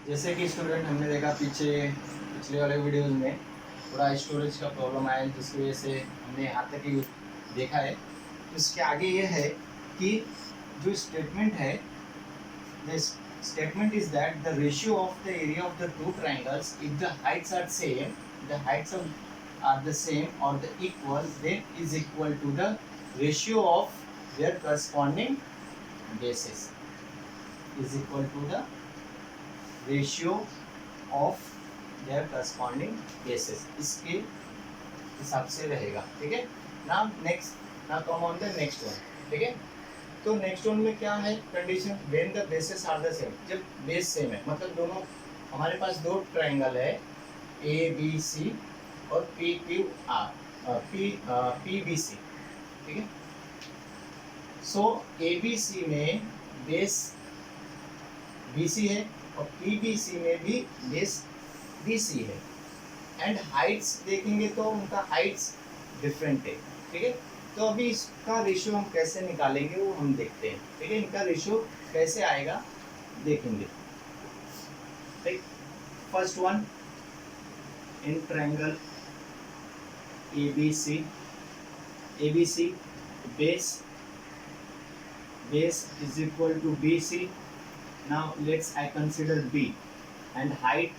जैसे कि स्टूडेंट हमने देखा पिछले वाले वीडियोस में थोड़ा स्टोरेज का प्रॉब्लम आया जिसकी वजह से हमने यहाँ तक ही देखा है। तो इसके आगे ये है कि जो स्टेटमेंट है, the statement is that the ratio of the area of the two triangles if the heights are same, the heights are the same और the equal, then is equal to the ratio of their corresponding bases, is equal to the ratio of their corresponding bases. इसके हिसाब से रहेगा। ठीक है ना। Next ना come on the next one. ठीक है, तो नेक्स्ट वन में क्या है condition, when the basis are the same, जब बेस सेम है, मतलब दोनों हमारे पास दो ट्राइंगल है ए बी सी और P Q R, P B C. ठीक है, सो ए बी सी में बेस बी सी है और पी बी सी में भी बेस बी सी है, एंड हाइट्स देखेंगे तो उनका हाइट्स डिफरेंट है। ठीक है, तो अभी इसका रेशियो हम कैसे निकालेंगे वो हम देखते हैं। ठीक है, इनका रेशियो कैसे आएगा देखेंगे। ठीक, first one, in triangle A B C base is equal to BC. Now let's I consider B and height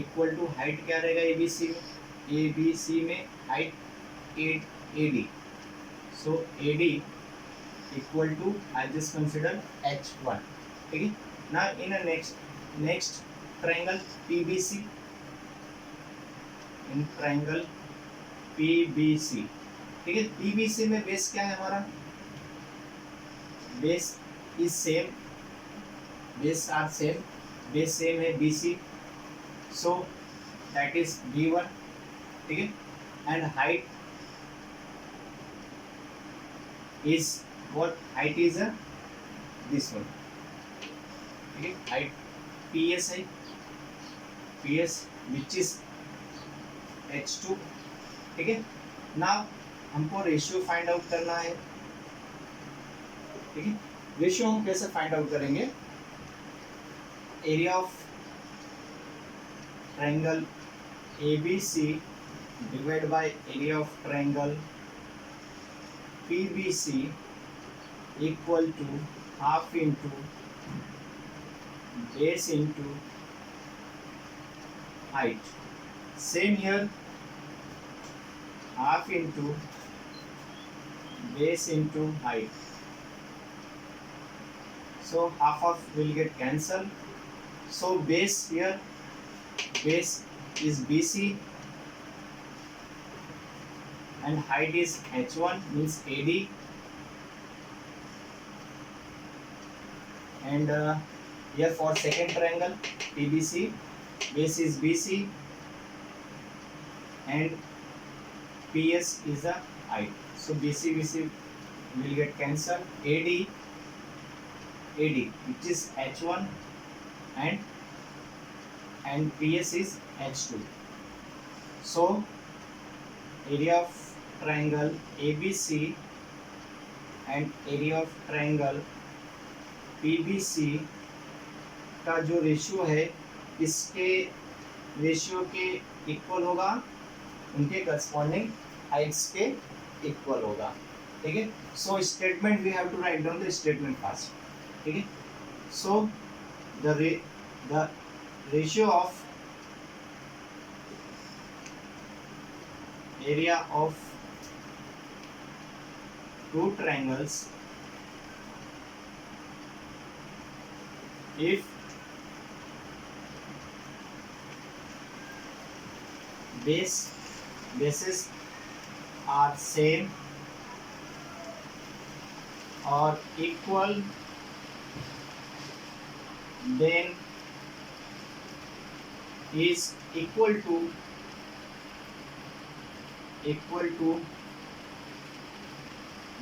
equal to height क्या रहेगा ABC में height 8 AD. So AD equal to I just consider H1. ठीक है, now in a next triangle PBC, in triangle PBC। ठीक है, PBC में base क्या है हमारा, base is same, base are same, base same है BC, so that is B1। ठीक है, and height is what, height is this one. ठीक है, हाइट PS है, PS विच इज H2। ठीक है, नाउ हमको रेशियो फाइंड आउट करना है। ठीक है, रेशियो हम कैसे फाइंड आउट करेंगे, area of triangle ABC divide by area of triangle PBC equal to half into base into height. Same here, half into base into height, so half of will get cancelled, so base here, base is BC and height is H1 means AD, and here for second triangle PBC, base is BC and PS is the height, so BC will get cancelled, AD which is H1 and PS is H2, so area of triangle ABC and area of triangle PBC का जो ratio है इसके ratio के equal होगा, उनके corresponding Heights के equal होगा। ठीक है, so statement we have to write down the statement fast. ठीक है, so the ratio of area of two triangles if bases are same or equal, then is equal to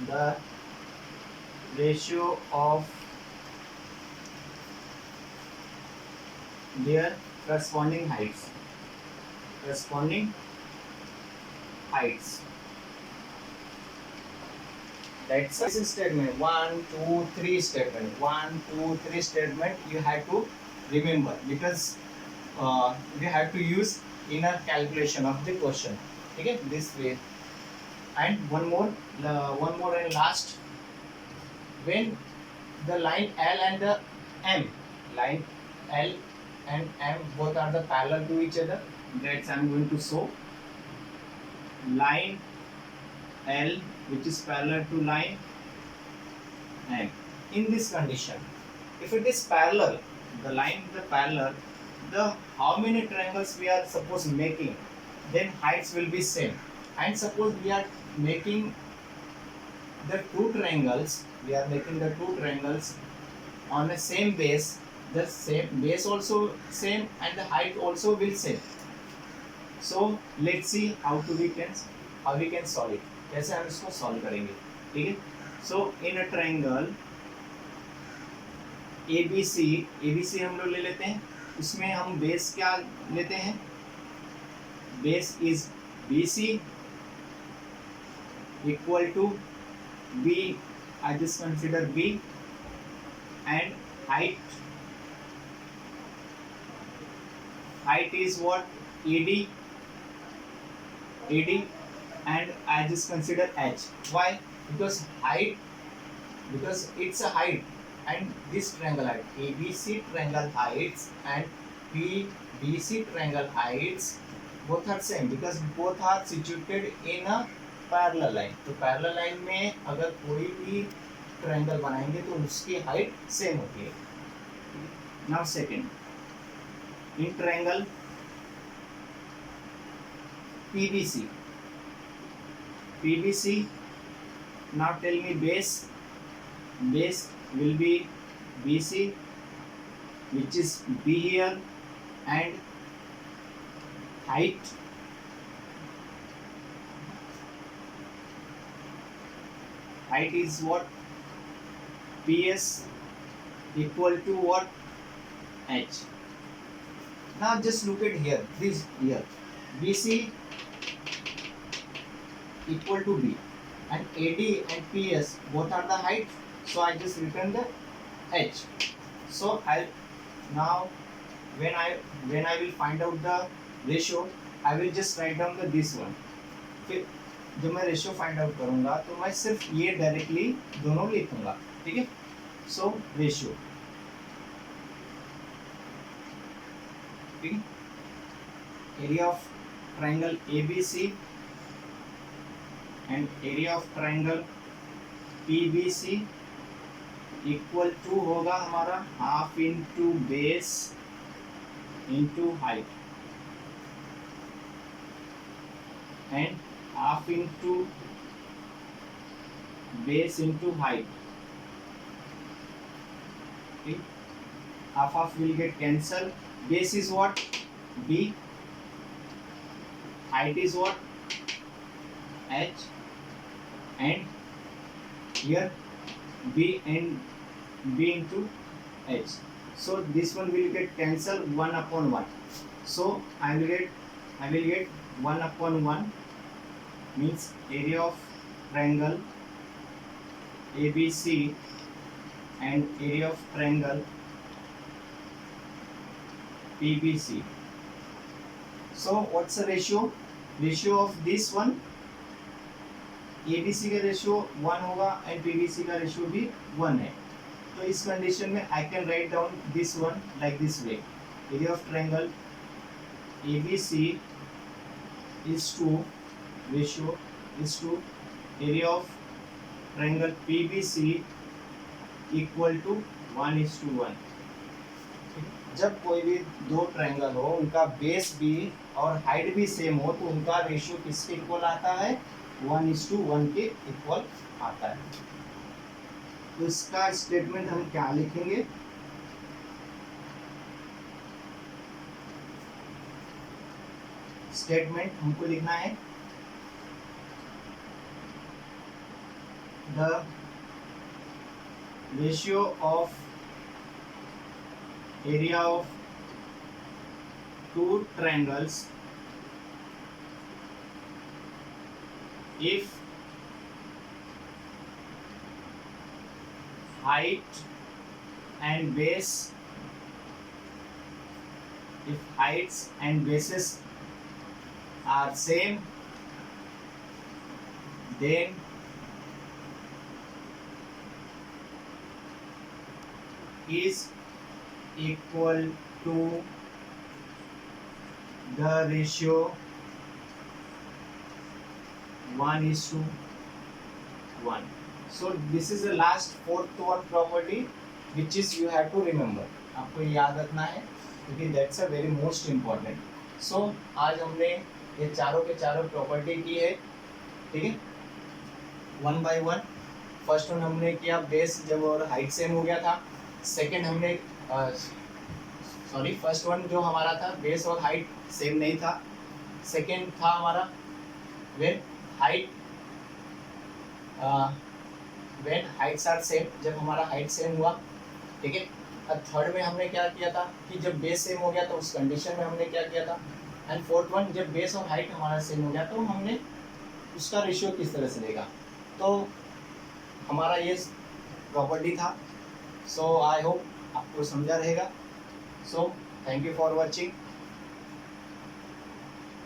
the ratio of their corresponding heights, That's a statement. One, two, three statement. One, two, three statement. You have to remember because you have to use in a calculation of the question. Okay, this way. And one more and last. When the line L and the M, line L and M both are the parallel to each other. That's I'm going to show. Line L which is parallel to line M. In this condition, if it is parallel, the line is the parallel, the how many triangles we are suppose making, then heights will be same. And suppose we are making the two triangles, on the same base, the same base also same and the height also will same. So let's see how we can solve it. कैसे हम इसको solve करेंगे, ठीक है? So in a triangle ABC हम लोग ले लेते हैं. उसमें हम बेस क्या लेते हैं? Base is BC equal to B. I just consider B. And height is what? ED, and I just consider H. Why? Because it's a height, and this triangle height, ABC triangle heights and PBC triangle heights both are same because both are situated in a parallel line. तो parallel line में अगर कोई भी triangle बनाएंगे तो उसकी height same होती है. Now second, in triangle PBC, now tell me base will be BC, which is B here, and height is what? PS equal to what? H. Now just look at here, this here, BC equal to B, and AD and PS both are the height, so I just written the H. So I now when I will find out the ratio, I will just write down the this one. फिर जब मैं ratio find out करूंगा तो मैं सिर्फ ये directly दोनों लिखूंगा, ठीक है? सो रेशियो, ठीक है, area of triangle ABC and area of triangle PBC equal to होगा हमारा half into base into height and half into base into height. Okay, half will get cancelled. Base is what? B. Height is what? H. And here B into H. So this one will get cancelled 1/1. So I will get 1/1 means area of triangle ABC and area of triangle PBC. So what's the ratio? Ratio of this one, ABC का ratio 1 होगा and PBC का ratio भी 1 है. तो इस condition में I can write down this one like this way. Area of triangle ABC is to ratio is to area of triangle PBC equal to 1:1. जब कोई भी दो ट्रायंगल हो, उनका बेस भी और हाइट भी सेम हो, तो उनका रेशियो किसके इक्वल आता है? 1:1 के इक्वल आता है. तो इसका स्टेटमेंट हम क्या लिखेंगे? स्टेटमेंट हमको लिखना है the ratio of area of two triangles if height and base, if heights and bases are same, then is equal to the ratio 1:1. So this is the last fourth one property which is you have to remember. आपको याद रखना है क्योंकि that's a very most important. So आज हमने ये चारों के चारों प्रॉपर्टी की है, ठीक है, one by one. First one हमने किया बेस जब और हाइट सेम हो गया था. सेकंड हमने फर्स्ट वन जो हमारा था बेस और हाइट सेम नहीं था. सेकंड था हमारा व्हेन हाइट्स आर सेम, जब हमारा हाइट सेम हुआ, ठीक है. और थर्ड में हमने क्या किया था कि जब बेस सेम हो गया तो उस कंडीशन में हमने क्या किया था. एंड फोर्थ वन जब बेस और हाइट हमारा सेम हो गया तो हमने उसका रेशियो किस तरह से देगा. तो हमारा ये प्रॉपर्टी था. सो आई होप आपको समझा रहेगा. So thank you for watching.